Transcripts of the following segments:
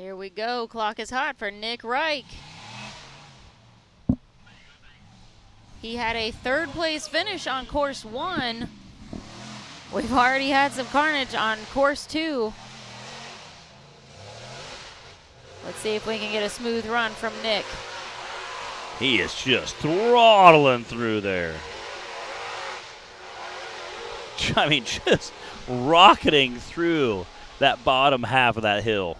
Here we go. Clock is hot for Nick Reich. He had a third-place finish on course 1. We've already had some carnage on course 2. Let's see if we can get a smooth run from Nick. He is just throttling through there. I mean, just rocketing through that bottom half of that hill.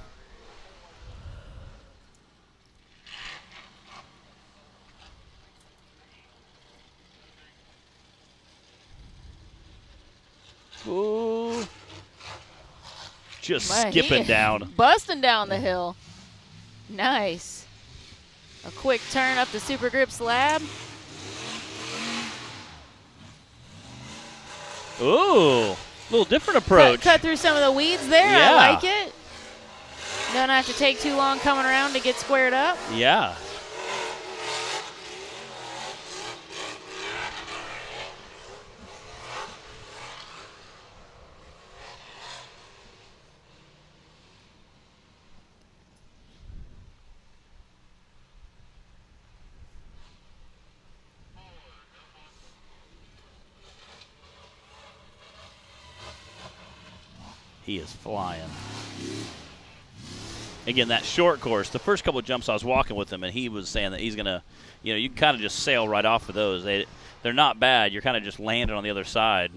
Ooh. Just skipping down. Busting down the hill. Nice. A quick turn up the Super Grip slab. Ooh, a little different approach. Cut through some of the weeds there. Yeah. I like it. Don't have to take too long coming around to get squared up. Yeah. He is flying. Again, that short course, the first couple of jumps I was walking with him, and he was saying that he's going to, you can kind of just sail right off of those. They're not bad. You're kind of just landing on the other side.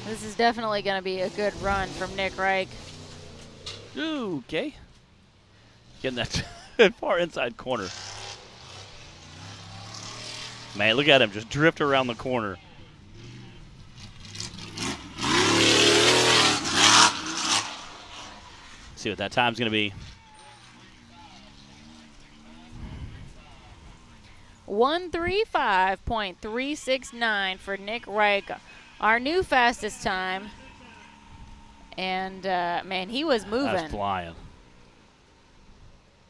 This is definitely going to be a good run from Nick Reich. Ooh, okay. Getting that far inside corner. Man, look at him just drift around the corner. See what that time's going to be. 1:35.369 for Nick Reich. Our new fastest time. And, man, he was moving. That's flying.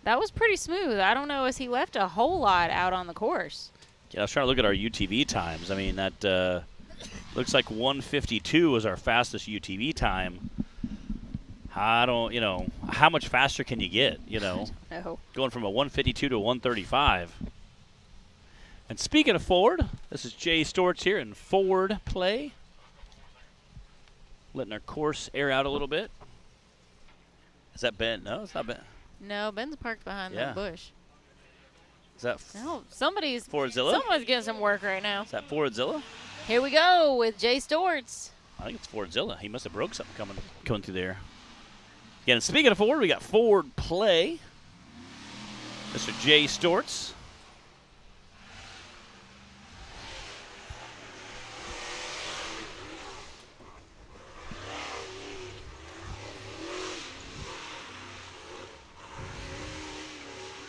That was pretty smooth. I don't know as he left a whole lot out on the course. Yeah, I was trying to look at our UTV times. I mean, that looks like 1:52 was our fastest UTV time. I don't, how much faster can you get, No. Going from a 1:52 to a 1:35. And speaking of forward, this is Jay Storz here in forward play. Letting our course air out a little bit. Is that Ben? No, it's not Ben. No, Ben's parked behind that bush. Is that no, somebody's Fordzilla? Someone's getting some work right now. Is that Fordzilla? Here we go with Jay Storz. I think it's Fordzilla. He must have broke something coming through there. Again, speaking of forward, we got forward play. Mr. Jay Storz.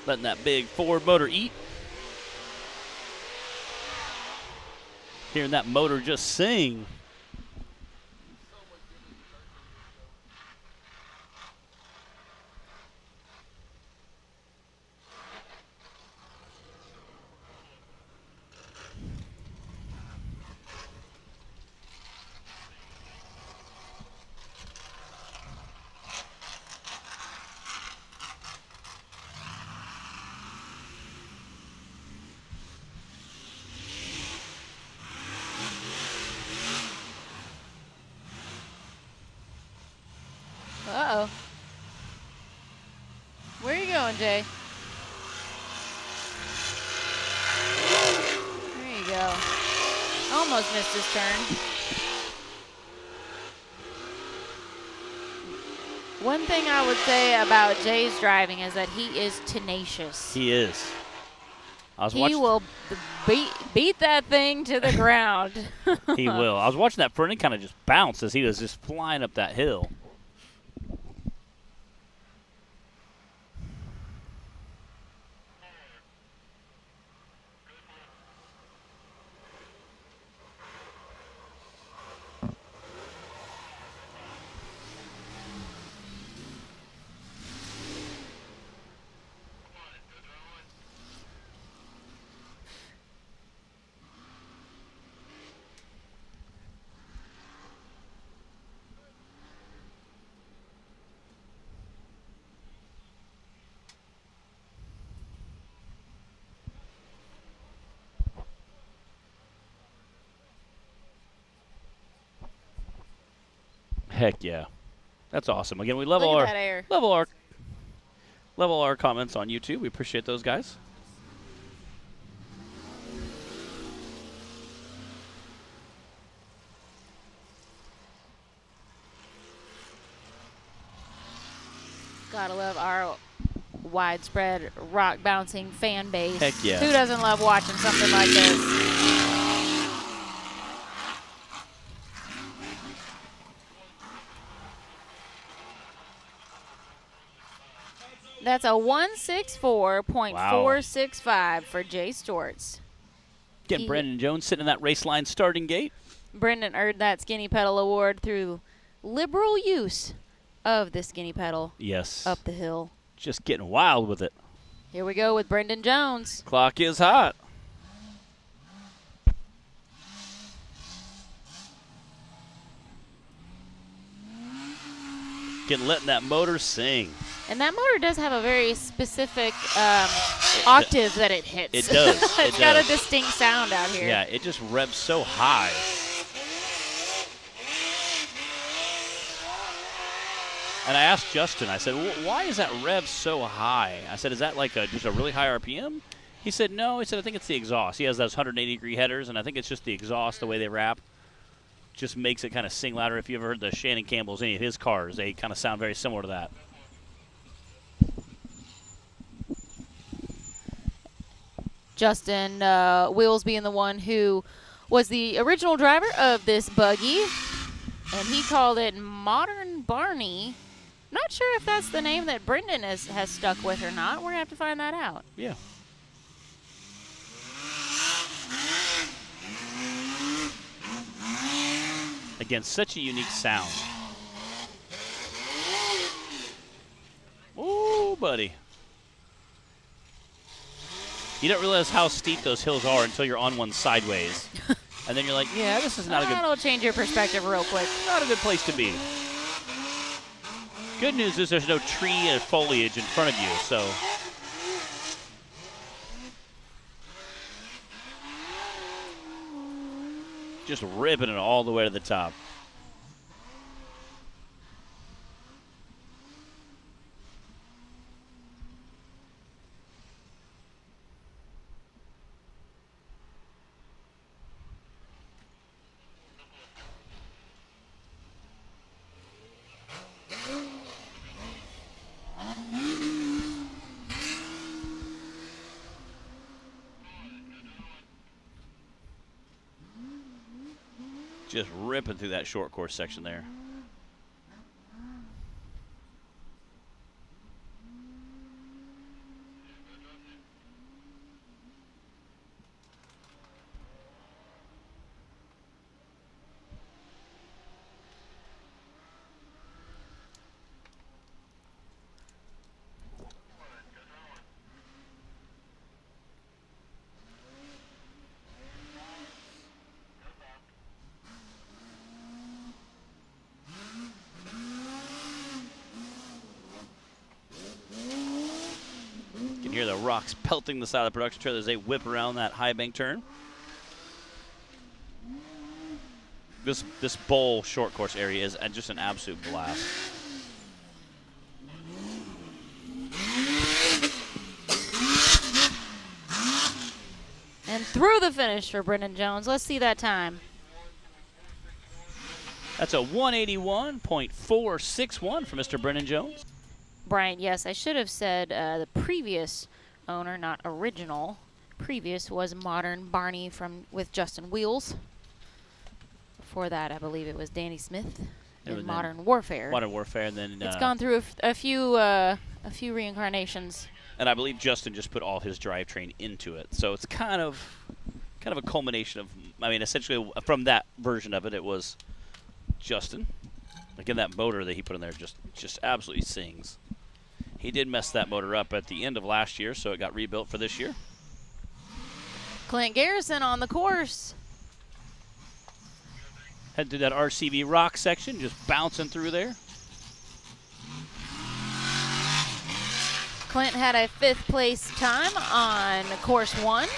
Letting that big Ford motor eat. Hearing that motor just sing. Uh-oh. Where are you going, Jay? There you go. Almost missed his turn. One thing I would say about Jay's driving is that he is tenacious. He is. He will beat that thing to the ground. He will. I was watching that front end kind of just bounce as he was just flying up that hill. Heck yeah. That's awesome. Again, we level Look our at that air. level our comments on YouTube. We appreciate those guys. Gotta love our widespread rock bouncing fan base. Heck yeah. Who doesn't love watching something like this? That's a 164.465 for Jay Storz. Again, Brennan Jones sitting in that race line starting gate. Brendan earned that skinny pedal award through liberal use of the skinny pedal. Yes. Up the hill. Just getting wild with it. Here we go with Brendan Jones. Clock is hot. Letting that motor sing. And that motor does have a very specific octave that it hits. It does. It's got a distinct sound out here. Yeah, it just revs so high. And I asked Justin, I said, why is that rev so high? I said, is that like just a really high RPM? He said, no. He said, I think it's the exhaust. He has those 180-degree headers, and I think it's just the exhaust, the way they wrap. Just makes it kind of sing louder. If you ever heard the Shannon Campbell's, any of his cars, they kind of sound very similar to that. Justin Wheels being the one who was the original driver of this buggy, and he called it Modern Barney. Not sure if that's the name that Brendan has stuck with or not. We're going to have to find that out. Yeah. Again, such a unique sound. Ooh, buddy. You don't realize how steep those hills are until you're on one sideways. And then you're like, yeah, this is not a good... That'll change your perspective real quick. Not a good place to be. Good news is there's no tree and foliage in front of you, so... Just ripping it all the way to the top. Just ripping through that short course section there. Hear the rocks pelting the side of the production trailer as they whip around that high bank turn. This bowl short course area is just an absolute blast. And through the finish for Brendan Jones. Let's see that time. That's a 181.461 for Mr. Brennan Jones. Brian, yes, I should have said the previous owner, not original. Previous was Modern Barney with Justin Wheels. Before that, I believe it was Danny Smith in Modern Warfare. Modern Warfare, and then it's gone through a few reincarnations. And I believe Justin just put all his drivetrain into it, so it's kind of a culmination of. I mean, essentially from that version of it, it was Justin. Again, that motor that he put in there just absolutely sings. He did mess that motor up at the end of last year, so it got rebuilt for this year. Clint Garrison on the course. Head to that RCB rock section, just bouncing through there. Clint had a 5th place time on course 1.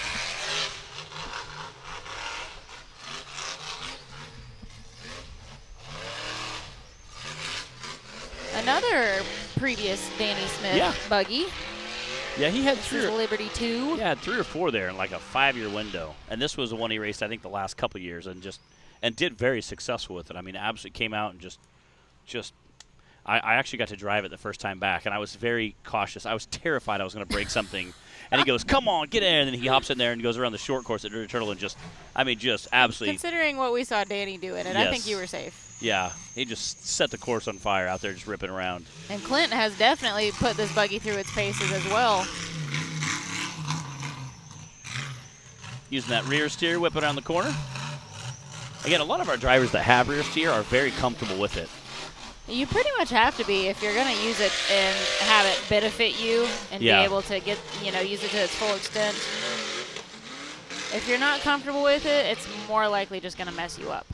Another previous Danny Smith buggy. Yeah, he had This is Liberty 2. Yeah, 3 or 4 there in like a 5-year window. And this was the one he raced, I think, the last couple of years and did very successful with it. I mean, absolutely came out and I actually got to drive it the first time back, and I was very cautious. I was terrified I was going to break something. And he goes, "Come on, get in!" And then he hops in there and goes around the short course at Dirty Turtle and just absolutely. Considering what we saw Danny doing it, I think you were safe. Yeah, he just set the course on fire out there, just ripping around. And Clint has definitely put this buggy through its paces as well. Using that rear steer, whip it around the corner. Again, a lot of our drivers that have rear steer are very comfortable with it. You pretty much have to be if you're going to use it and have it benefit you and be able to get, use it to its full extent. If you're not comfortable with it, it's more likely just going to mess you up.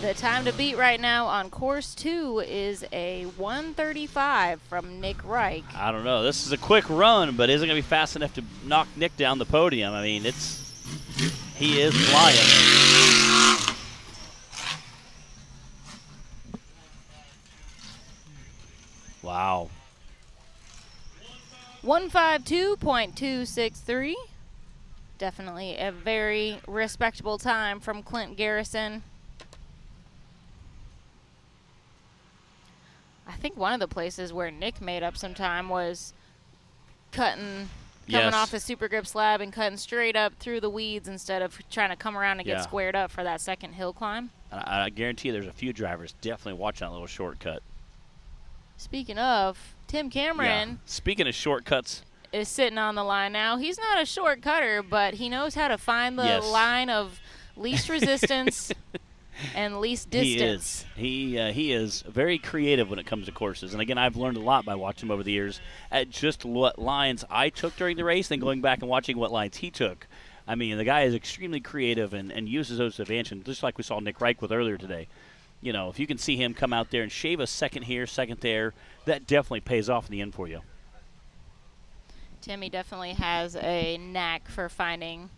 The time to beat right now on course 2 is a 1:35 from Nick Reich. I don't know. This is a quick run, but isn't going to be fast enough to knock Nick down the podium. I mean, he is flying. Wow. 152.263. Definitely a very respectable time from Clint Garrison. I think one of the places where Nick made up some time was coming off the super grip slab and cutting straight up through the weeds instead of trying to come around and get squared up for that second hill climb. I guarantee you there's a few drivers definitely watching that little shortcut. Speaking of, Tim Cameron. Speaking of shortcuts. Is sitting on the line now. He's not a shortcutter, but he knows how to find the line of least resistance and least distance. He is very creative when it comes to courses. And again, I've learned a lot by watching him over the years at just what lines I took during the race, then going back and watching what lines he took. I mean, the guy is extremely creative and uses those to advantage, and just like we saw Nick Reich with earlier today. You know, if you can see him come out there and shave a second here, second there, that definitely pays off in the end for you. Timmy definitely has a knack for finding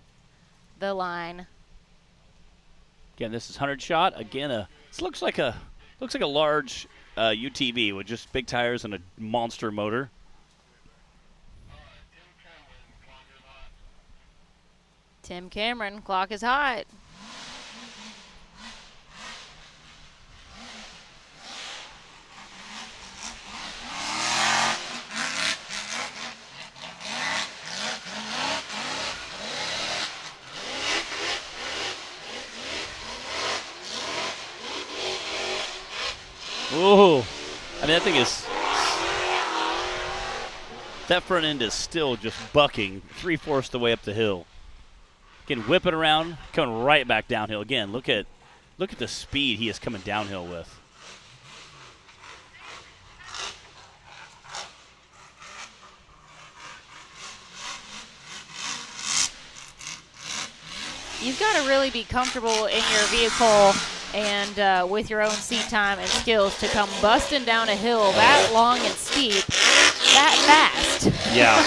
the line. Again, this is 100 shot. Again, this looks like a large UTV with just big tires and a monster motor. Tim Cameron, clock is hot. Ooh, I mean, that front end is still just bucking 3/4 the way up the hill. Again, whipping around, coming right back downhill. Again, look at the speed he is coming downhill with. You've got to really be comfortable in your vehicle and with your own seat time and skills to come busting down a hill that long and steep, that fast. Yeah.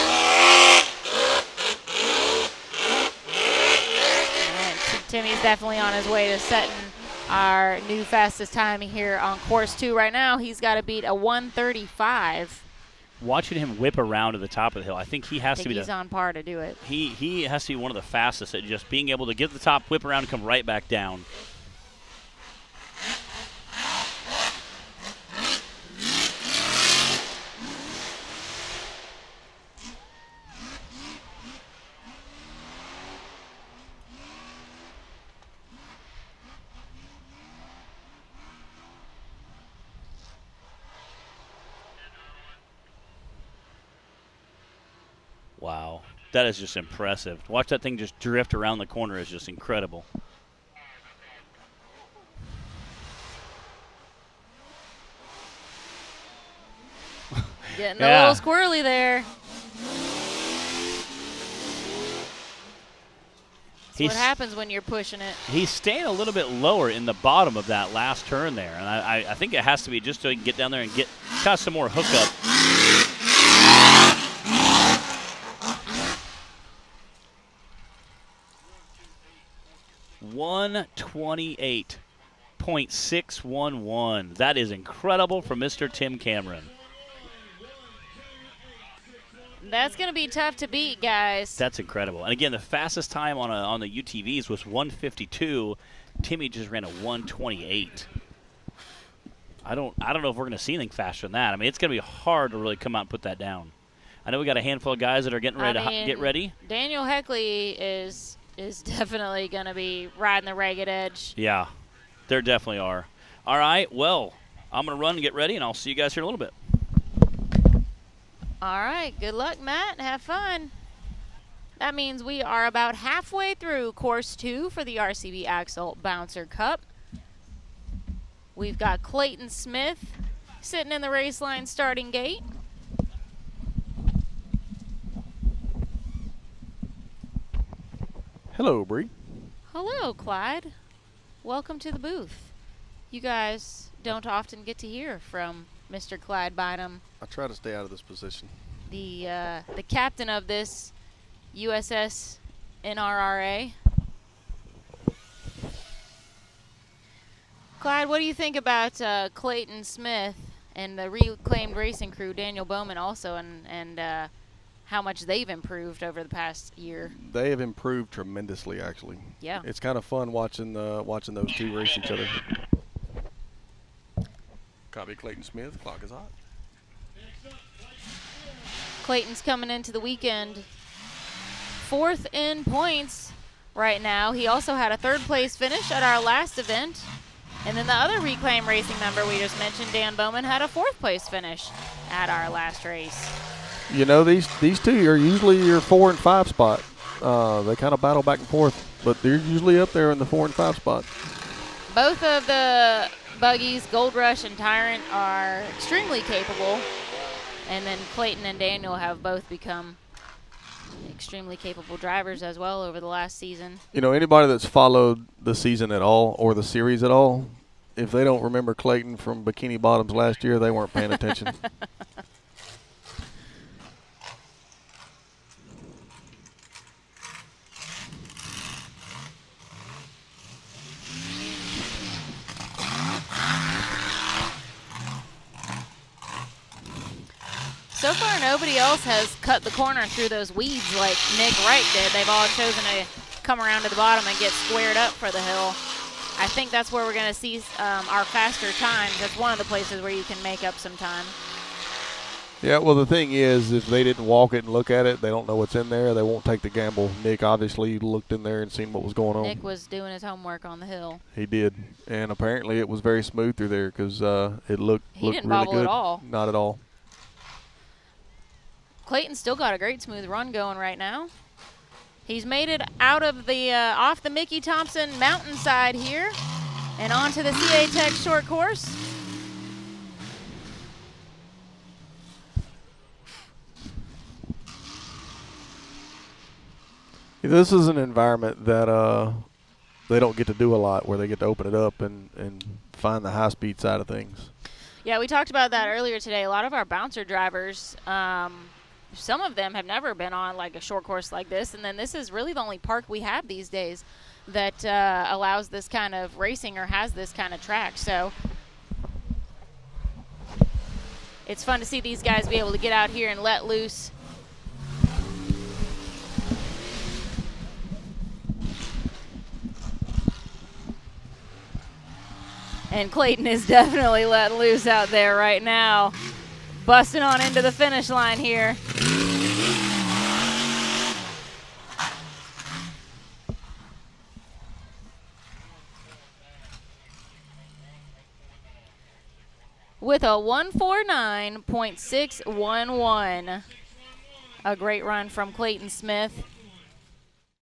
And Timmy's definitely on his way to setting our new fastest time here on course 2 right now. He's got to beat a 1:35. Watching him whip around to the top of the hill, I think he has to be he's on par to do it. He has to be one of the fastest at just being able to get to the top, whip around, and come right back down. That is just impressive. To watch that thing just drift around the corner is just incredible. Getting a little squirrely there. That's what happens when you're pushing it. He's staying a little bit lower in the bottom of that last turn there. And I think it has to be just so he can get down there and cause some more hookup. 128.611. That is incredible for Mr. Tim Cameron. That's going to be tough to beat, guys. That's incredible. And again, the fastest time on the UTVs was 152. Timmy just ran a 128. I don't know if we're going to see anything faster than that. I mean, it's going to be hard to really come out and put that down. I know we got a handful of guys that are getting ready to get ready. Daniel Heckley is definitely going to be riding the ragged edge. Yeah, there definitely are. All right, well, I'm going to run and get ready, and I'll see you guys here in a little bit. All right, good luck, Matt. Have fun. That means we are about halfway through Course 2 for the RCB Axle Bouncer Cup. We've got Clayton Smith sitting in the race line starting gate. Hello, Bree. Hello, Clyde. Welcome to the booth. You guys don't often get to hear from Mr. Clyde Bynum. I try to stay out of this position. The captain of this USS NRRA. Clyde, what do you think about Clayton Smith and the reclaimed racing crew, Daniel Bowman also, and how much they've improved over the past year? They have improved tremendously, actually. Yeah. It's kind of fun watching those two race each other. Copy Clayton Smith. Clock is hot. Clayton's coming into the weekend 4th in points right now. He also had a 3rd place finish at our last event. And then the other Reclaim Racing member we just mentioned, Dan Bowman, had a 4th place finish at our last race. You know, these two are usually your 4 and 5 spot. They kind of battle back and forth, but they're usually up there in the 4 and 5 spot. Both of the buggies, Gold Rush and Tyrant, are extremely capable. And then Clayton and Daniel have both become extremely capable drivers as well over the last season. You know, anybody that's followed the season at all or the series at all, if they don't remember Clayton from Bikini Bottoms last year, they weren't paying attention. So far, nobody else has cut the corner through those weeds like Nick Reich did. They've all chosen to come around to the bottom and get squared up for the hill. I think that's where we're going to see our faster times. That's one of the places where you can make up some time. Yeah, well, the thing is, if they didn't walk it and look at it, they don't know what's in there. They won't take the gamble. Nick obviously looked in there and seen what was going on. Nick was doing his homework on the hill. He did, and apparently it was very smooth through there because it looked He didn't really bobble good. at all. Not at all. Clayton's still got a great smooth run going right now. He's made it out of the off the Mickey Thompson mountainside here and onto the CA Tech short course. This is an environment that they don't get to do a lot, where they get to open it up and find the high-speed side of things. Yeah, we talked about that earlier today. A lot of our bouncer drivers, some of them have never been on like a short course like this, and then this is really the only park we have these days that allows this kind of racing or has this kind of track. So it's fun to see these guys be able to get out here and let loose. And Clayton is definitely letting loose out there right now. Busting on into the finish line here. With a 149.611. a great run from Clayton Smith.